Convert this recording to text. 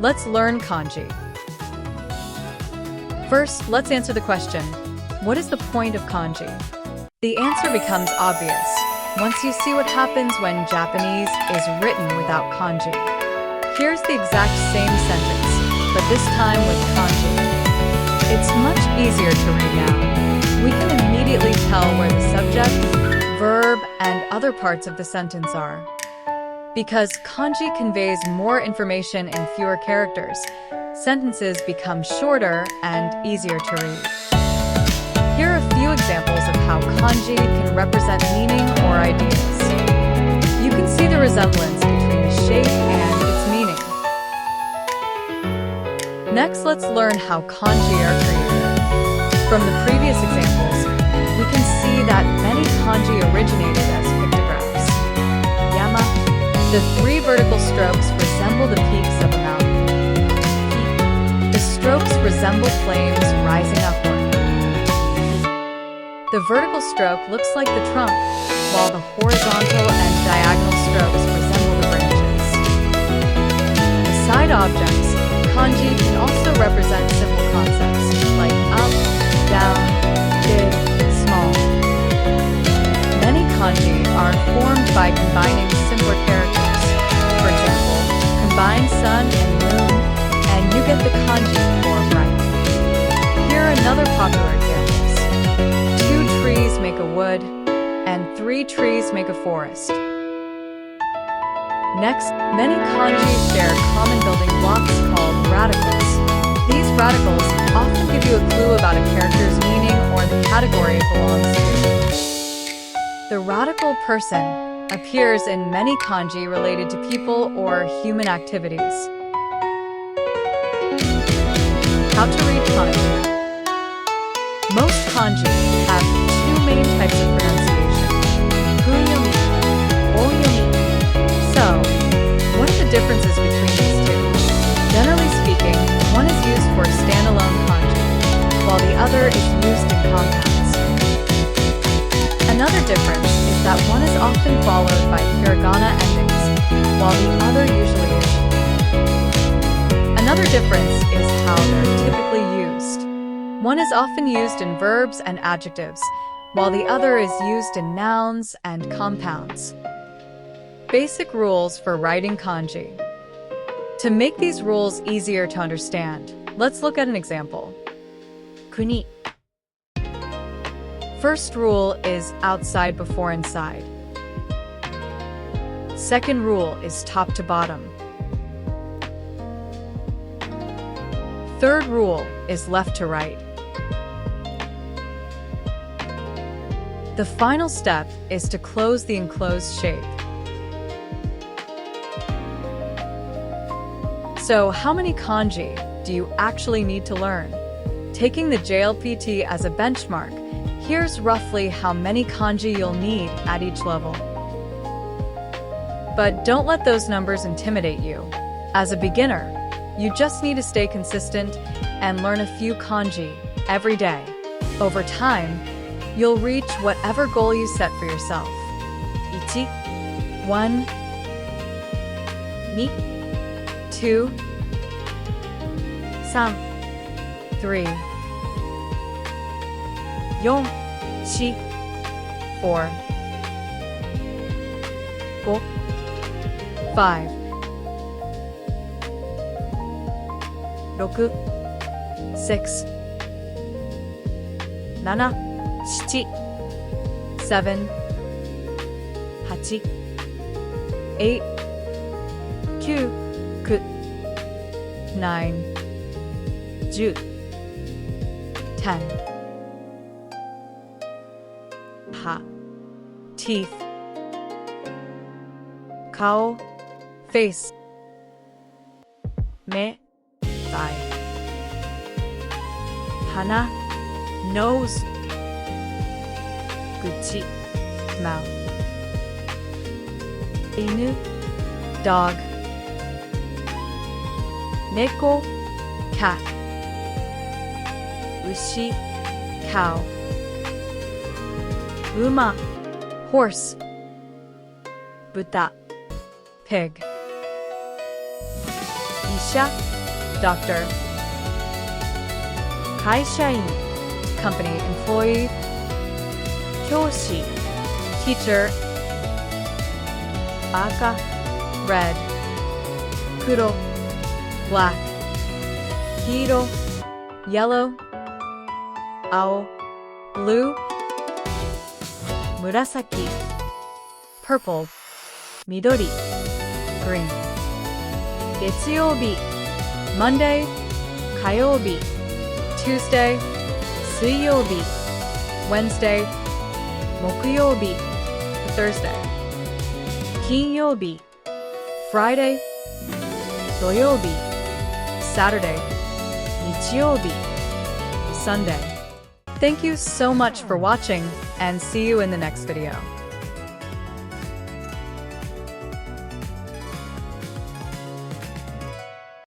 Let's learn kanji. First, let's answer the question, what is the point of kanji? The answer becomes obvious once you see what happens when Japanese is written without kanji. Here's the exact same sentence, but this time with kanji. It's much easier to read now. We can immediately tell where the subject, verb, and other parts of the sentence are. Because kanji conveys more information in fewer characters, sentences become shorter and easier to read. Here are a few examples of how kanji can represent meaning or ideas. You can see the resemblance between the shape and its meaning. Next, let's learn how kanji are created. From the previous examples, we can see that many kanji originated as pictographs. Yama. The three vertical strokes resemble the peaks of a mountain. The strokes resemble flames rising upward. The vertical stroke looks like the trunk, while the horizontal and diagonal strokes resemble the branches. Beside objects, kanji can also represent simple concepts like up, down, big, small. Many kanji are formed by combining simpler characters. For example, combine sun and moon, and you get the kanji for bright. Here are another popular examples. 2 trees make a wood, and 3 trees make a forest. Next, many kanji share common building blocks called radicals. These radicals often give you a clue about a character's meaning or the category it belongs to. The radical person appears in many kanji related to people or human activities. How to read kanji. Most kanji have 2 main types of pronunciation, kunyomi, onyomi. So, what are the differences between these two? Generally speaking, one is used for standalone kanji, while the other is used in compounds. Another difference is that one is often followed by hiragana endings, while the other usually isn't. Another difference is how they're typically used. One is often used in verbs and adjectives, while the other is used in nouns and compounds. Basic rules for writing kanji. To make these rules easier to understand, let's look at an example. Kuni. First rule is outside before inside. Second rule is top to bottom. Third rule is left to right. The final step is to close the enclosed shape. So, how many kanji do you actually need to learn? Taking the JLPT as a benchmark, here's roughly how many kanji you'll need at each level. But don't let those numbers intimidate you. As a beginner, you just need to stay consistent and learn a few kanji every day. Over time, you'll reach whatever goal you set for yourself. 1, 2, 3, 4, 4, 5, 6, 7, 7, 8, 8, 9, 10, 10. Ha. Teeth. Kao. Face. Me. Thigh. Hana. Nose. Guchi. Mouth. Inu. Dog. Neko. Cat. Ushi. Cow. Uma. Horse. Buta. Pig. 医者 doctor 会社員 company employee 教師 teacher 赤 red 黒 black 黄色 yellow 青 blue 紫 purple 緑 green 月曜日 Monday 火曜日 Tuesday 水曜日 Wednesday 木曜日 Thursday 金曜日 Friday 土曜日 Saturday 日曜日 Sunday. Thank you so much for watching and see you in the next video.